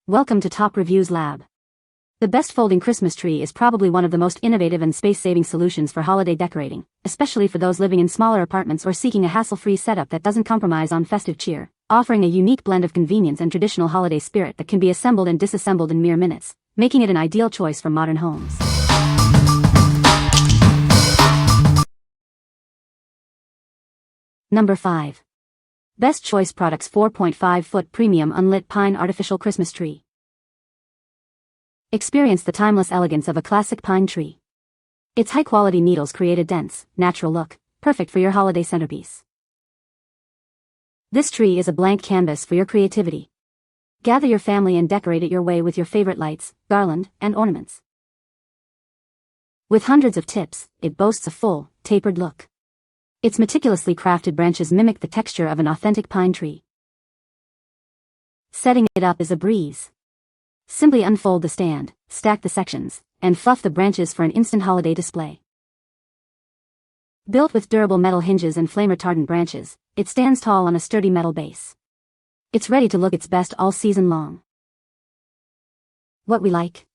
Welcome to Top Reviews Lab. The best folding Christmas tree is probably one of the most innovative and space-saving solutions for holiday decorating, especially for those living in smaller apartments or seeking a hassle-free setup that doesn't compromise on festive cheer, offering a unique blend of convenience and traditional holiday spirit that can be assembled and disassembled in mere minutes, making it an ideal choice for modern homes. Number 5. Best Choice Products 4.5-foot Premium Unlit Pine Artificial Christmas Tree. Experience the timeless elegance of a classic pine tree. Its high-quality needles create a dense, natural look, perfect for your holiday centerpiece. This tree is a blank canvas for your creativity. Gather your family and decorate it your way with your favorite lights, garland, and ornaments. With hundreds of tips, it boasts a full, tapered look. Its meticulously crafted branches mimic the texture of an authentic pine tree. Setting it up is a breeze. Simply unfold the stand, stack the sections, and fluff the branches for an instant holiday display. Built with durable metal hinges and flame-retardant branches, it stands tall on a sturdy metal base. It's ready to look its best all season long. What we like?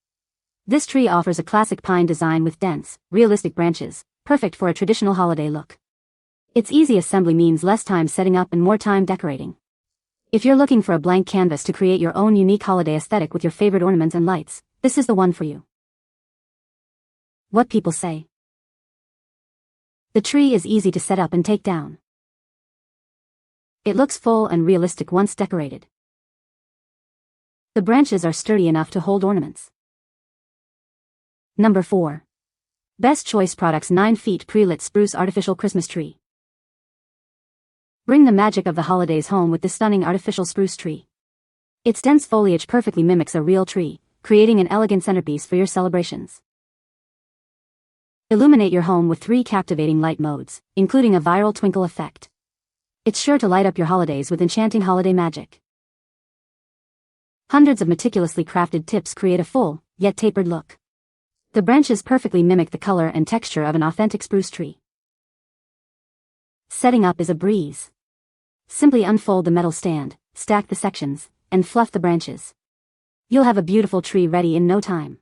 This tree offers a classic pine design with dense, realistic branches, perfect for a traditional holiday look. Its easy assembly means less time setting up and more time decorating. If you're looking for a blank canvas to create your own unique holiday aesthetic with your favorite ornaments and lights, this is the one for you. What people say. The tree is easy to set up and take down. It looks full and realistic once decorated. The branches are sturdy enough to hold ornaments. Number 4. Best Choice Products 9 feet Pre-lit Spruce Artificial Christmas Tree. Bring the magic of the holidays home with this stunning artificial spruce tree. Its dense foliage perfectly mimics a real tree, creating an elegant centerpiece for your celebrations. Illuminate your home with 3 captivating light modes, including a viral twinkle effect. It's sure to light up your holidays with enchanting holiday magic. Hundreds of meticulously crafted tips create a full, yet tapered look. The branches perfectly mimic the color and texture of an authentic spruce tree. Setting up is a breeze. Simply unfold the metal stand, stack the sections, and fluff the branches. You'll have a beautiful tree ready in no time.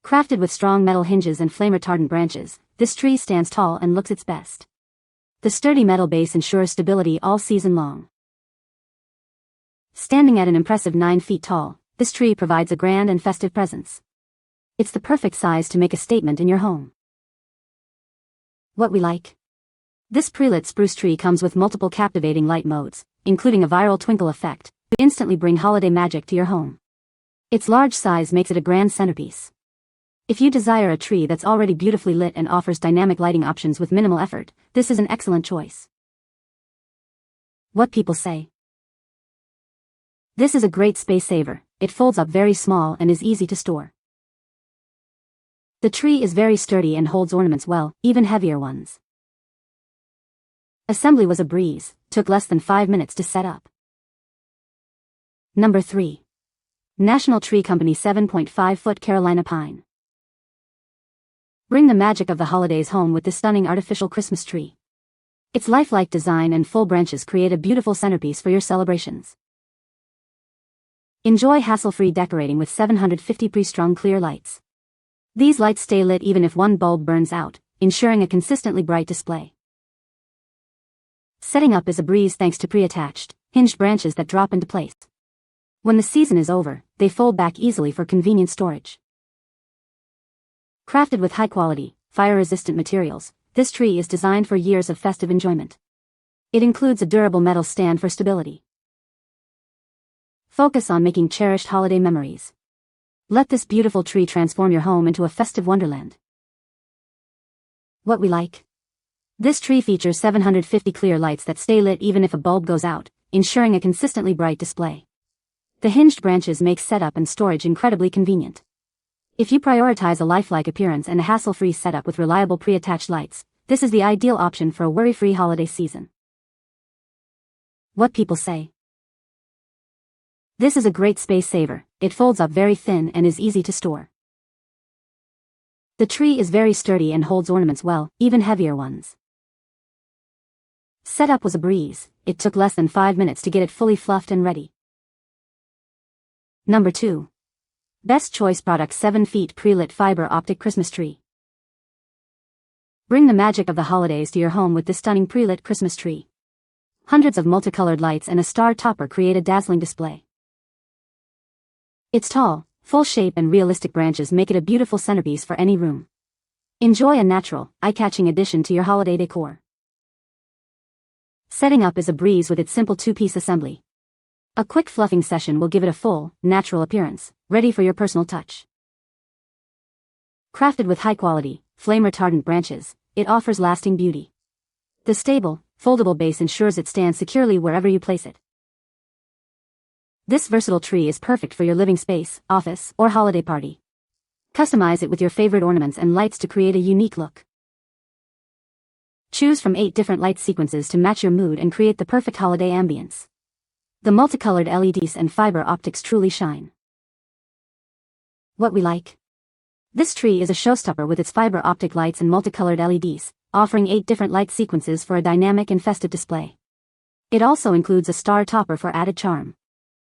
Crafted with strong metal hinges and flame-retardant branches, this tree stands tall and looks its best. The sturdy metal base ensures stability all season long. Standing at an impressive 9 feet tall, this tree provides a grand and festive presence. It's the perfect size to make a statement in your home. What we like? This pre-lit spruce tree comes with multiple captivating light modes, including a viral twinkle effect, to instantly bring holiday magic to your home. Its large size makes it a grand centerpiece. If you desire a tree that's already beautifully lit and offers dynamic lighting options with minimal effort, this is an excellent choice. What people say. This is a great space saver. It folds up very small and is easy to store. The tree is very sturdy and holds ornaments well, even heavier ones. Assembly was a breeze, took less than 5 minutes to set up. Number 3. National Tree Company 7.5-foot Carolina Pine. Bring the magic of the holidays home with this stunning artificial Christmas tree. Its lifelike design and full branches create a beautiful centerpiece for your celebrations. Enjoy hassle-free decorating with 750 pre-strung clear lights. These lights stay lit even if one bulb burns out, ensuring a consistently bright display. Setting up is a breeze thanks to pre-attached, hinged branches that drop into place. When the season is over, they fold back easily for convenient storage. Crafted with high-quality, fire-resistant materials, this tree is designed for years of festive enjoyment. It includes a durable metal stand for stability. Focus on making cherished holiday memories. Let this beautiful tree transform your home into a festive wonderland. What we like? This tree features 750 clear lights that stay lit even if a bulb goes out, ensuring a consistently bright display. The hinged branches make setup and storage incredibly convenient. If you prioritize a lifelike appearance and a hassle-free setup with reliable pre-attached lights, this is the ideal option for a worry-free holiday season. What people say. This is a great space saver. It folds up very thin and is easy to store. The tree is very sturdy and holds ornaments well, even heavier ones. Setup was a breeze. It took less than 5 minutes to get it fully fluffed and ready. Number 2. Best Choice Product 7 Feet Pre-Lit Fiber Optic Christmas Tree. Bring the magic of the holidays to your home with this stunning pre-lit Christmas tree. Hundreds of multicolored lights and a star topper create a dazzling display. Its tall, full shape and realistic branches make it a beautiful centerpiece for any room. Enjoy a natural, eye-catching addition to your holiday decor. Setting up is a breeze with its simple 2-piece assembly. A quick fluffing session will give it a full, natural appearance, ready for your personal touch. Crafted with high-quality, flame-retardant branches, it offers lasting beauty. The stable, foldable base ensures it stands securely wherever you place it. This versatile tree is perfect for your living space, office, or holiday party. Customize it with your favorite ornaments and lights to create a unique look. Choose from 8 different light sequences to match your mood and create the perfect holiday ambience. The multicolored LEDs and fiber optics truly shine. What we like. This tree is a showstopper with its fiber optic lights and multicolored LEDs, offering 8 different light sequences for a dynamic and festive display. It also includes a star topper for added charm.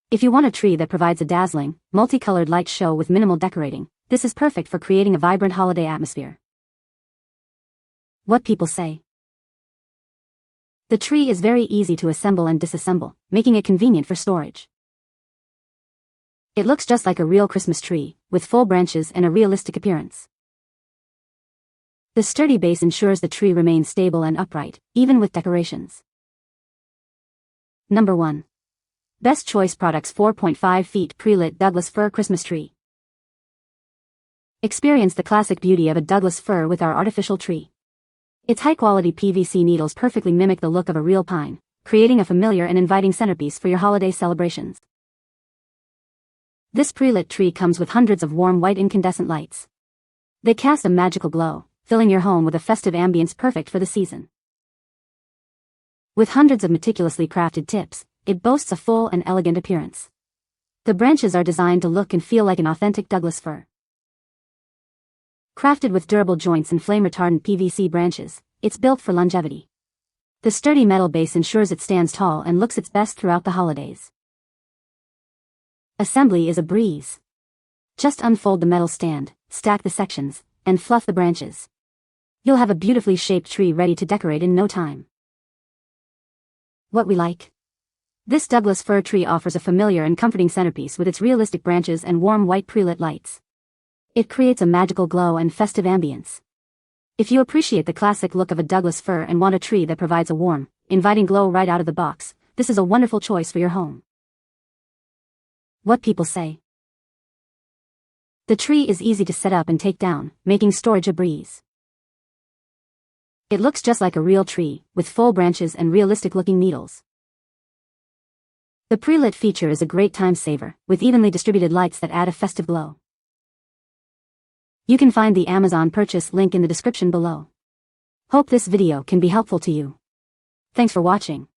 If you want a tree that provides a dazzling, multicolored light show with minimal decorating, this is perfect for creating a vibrant holiday atmosphere. What people say. The tree is very easy to assemble and disassemble, making it convenient for storage. It looks just like a real Christmas tree, with full branches and a realistic appearance. The sturdy base ensures the tree remains stable and upright, even with decorations. Number 1. Best Choice Products 4.5 Feet Pre-Lit Douglas Fir Christmas Tree. Experience the classic beauty of a Douglas fir with our artificial tree. Its high-quality PVC needles perfectly mimic the look of a real pine, creating a familiar and inviting centerpiece for your holiday celebrations. This pre-lit tree comes with hundreds of warm white incandescent lights. They cast a magical glow, filling your home with a festive ambience perfect for the season. With hundreds of meticulously crafted tips, it boasts a full and elegant appearance. The branches are designed to look and feel like an authentic Douglas fir. Crafted with durable joints and flame-retardant PVC branches, it's built for longevity. The sturdy metal base ensures it stands tall and looks its best throughout the holidays. Assembly is a breeze. Just unfold the metal stand, stack the sections, and fluff the branches. You'll have a beautifully shaped tree ready to decorate in no time. What we like. This Douglas fir tree offers a familiar and comforting centerpiece with its realistic branches and warm white pre-lit lights. It creates a magical glow and festive ambience. If you appreciate the classic look of a Douglas fir and want a tree that provides a warm, inviting glow right out of the box, this is a wonderful choice for your home. What people say. The tree is easy to set up and take down, making storage a breeze. It looks just like a real tree, with full branches and realistic-looking needles. The pre-lit feature is a great time saver, with evenly distributed lights that add a festive glow. You can find the Amazon purchase link in the description below. Hope this video can be helpful to you. Thanks for watching.